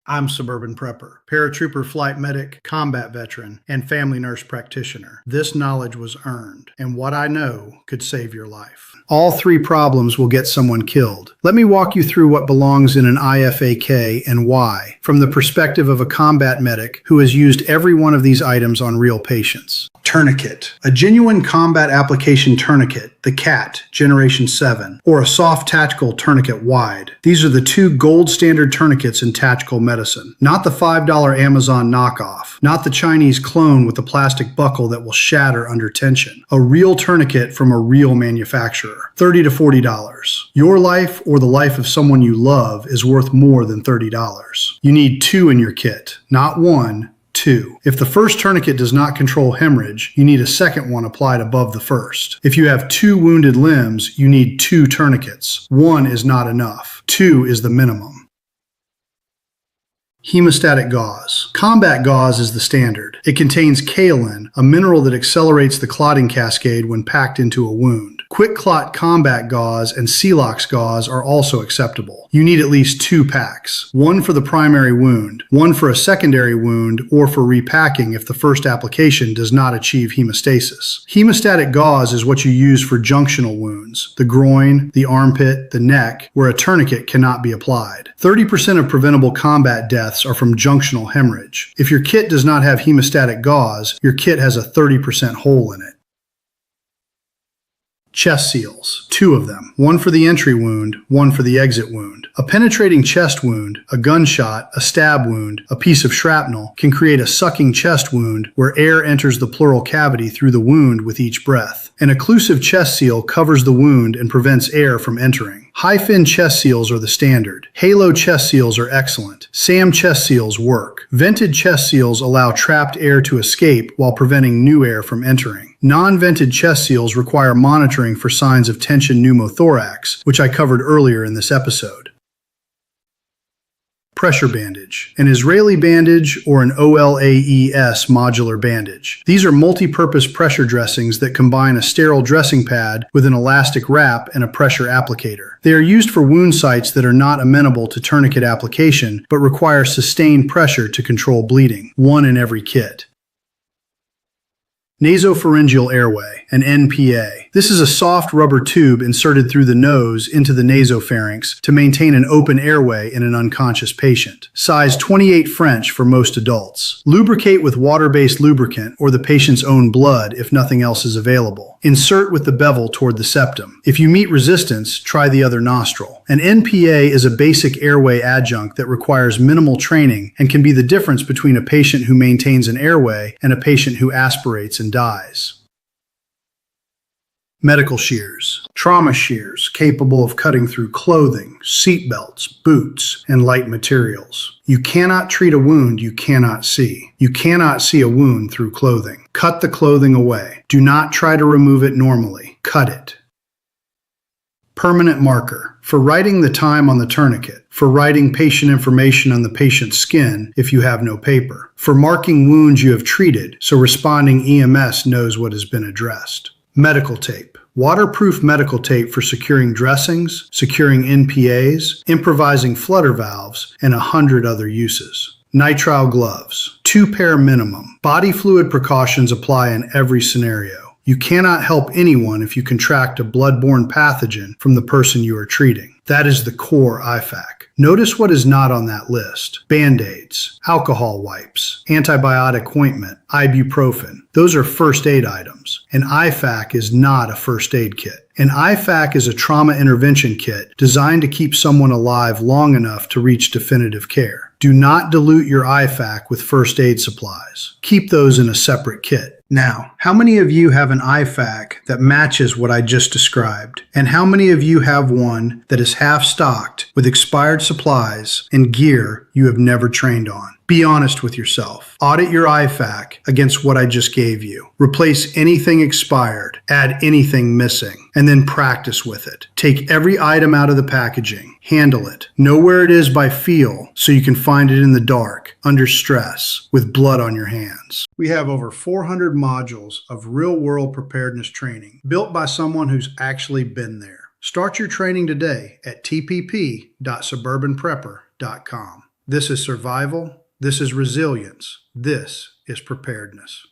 I'm Suburban Prepper, paratrooper flight medic, combat veteran, and family nurse practitioner. This knowledge was earned, and what I know could save your life. All three problems will get someone killed. Let me walk you through what belongs in an IFAK and why, from the perspective of a combat medic who has used every one of these items on real patients. Tourniquet. A genuine combat application tourniquet, the CAT Generation 7, or a soft tactical tourniquet wide. These are the two gold standard tourniquets in tactical medicine. Not the $5 Amazon knockoff. Not the Chinese clone with the plastic buckle that will shatter under tension. A real tourniquet from a real manufacturer. $30 to $40. Your life or the life of someone you love is worth more than $30. You need two in your kit, not one. 2. If the first tourniquet does not control hemorrhage, you need a second one applied above the first. If you have 2 wounded limbs, you need 2 tourniquets. 1 is not enough. 2 is the minimum. Hemostatic gauze. Combat gauze is the standard. It contains kaolin, a mineral that accelerates the clotting cascade when packed into a wound. Quick clot combat gauze and Celox gauze are also acceptable. You need at least 2 packs. One for the primary wound, one for a secondary wound, or for repacking if the first application does not achieve hemostasis. Hemostatic gauze is what you use for junctional wounds, the groin, the armpit, the neck, where a tourniquet cannot be applied. 30% of preventable combat deaths are from junctional hemorrhage. If your kit does not have hemostatic gauze, your kit has a 30% hole in it. Chest seals, 2 of them, one for the entry wound, one for the exit wound. A penetrating chest wound, a gunshot, a stab wound, a piece of shrapnel can create a sucking chest wound where air enters the pleural cavity through the wound with each breath. An occlusive chest seal covers the wound and prevents air from entering. High-fin chest seals are the standard. Halo chest seals are excellent. SAM chest seals work. Vented chest seals allow trapped air to escape while preventing new air from entering. Non-vented chest seals require monitoring for signs of tension pneumothorax, which I covered earlier in this episode. Pressure bandage, an Israeli bandage or an OLAES modular bandage. These are multi-purpose pressure dressings that combine a sterile dressing pad with an elastic wrap and a pressure applicator. They are used for wound sites that are not amenable to tourniquet application but require sustained pressure to control bleeding. One in every kit. Nasopharyngeal airway, an NPA. This is a soft rubber tube inserted through the nose into the nasopharynx to maintain an open airway in an unconscious patient. Size 28 French for most adults. Lubricate with water-based lubricant or the patient's own blood if nothing else is available. Insert with the bevel toward the septum. If you meet resistance, try the other nostril. An NPA is a basic airway adjunct that requires minimal training and can be the difference between a patient who maintains an airway and a patient who aspirates and dies. Medical shears. Trauma shears capable of cutting through clothing, seat belts, boots, and light materials. You cannot treat a wound you cannot see. You cannot see a wound through clothing. Cut the clothing away. Do not try to remove it normally. Cut it. Permanent marker, for writing the time on the tourniquet, for writing patient information on the patient's skin if you have no paper, for marking wounds you have treated so responding EMS knows what has been addressed. Medical tape, waterproof medical tape for securing dressings, securing NPAs, improvising flutter valves, and 100 other uses. Nitrile gloves, 2 pair minimum. Body fluid precautions apply in every scenario. You cannot help anyone if you contract a blood-borne pathogen from the person you are treating. That is the core IFAK. Notice what is not on that list. Band-aids, alcohol wipes, antibiotic ointment, ibuprofen. Those are first aid items. An IFAK is not a first aid kit. An IFAK is a trauma intervention kit designed to keep someone alive long enough to reach definitive care. Do not dilute your IFAK with first aid supplies. Keep those in a separate kit. Now, how many of you have an IFAK that matches what I just described? And how many of you have one that is half-stocked with expired supplies and gear you have never trained on? Be honest with yourself. Audit your IFAK against what I just gave you. Replace anything expired, add anything missing, and then practice with it. Take every item out of the packaging, handle it, know where it is by feel so you can find it in the dark, under stress, with blood on your hands. We have over 400 modules of real-world preparedness training built by someone who's actually been there. Start your training today at tpp.suburbanprepper.com. This is survival. This is resilience. This is preparedness.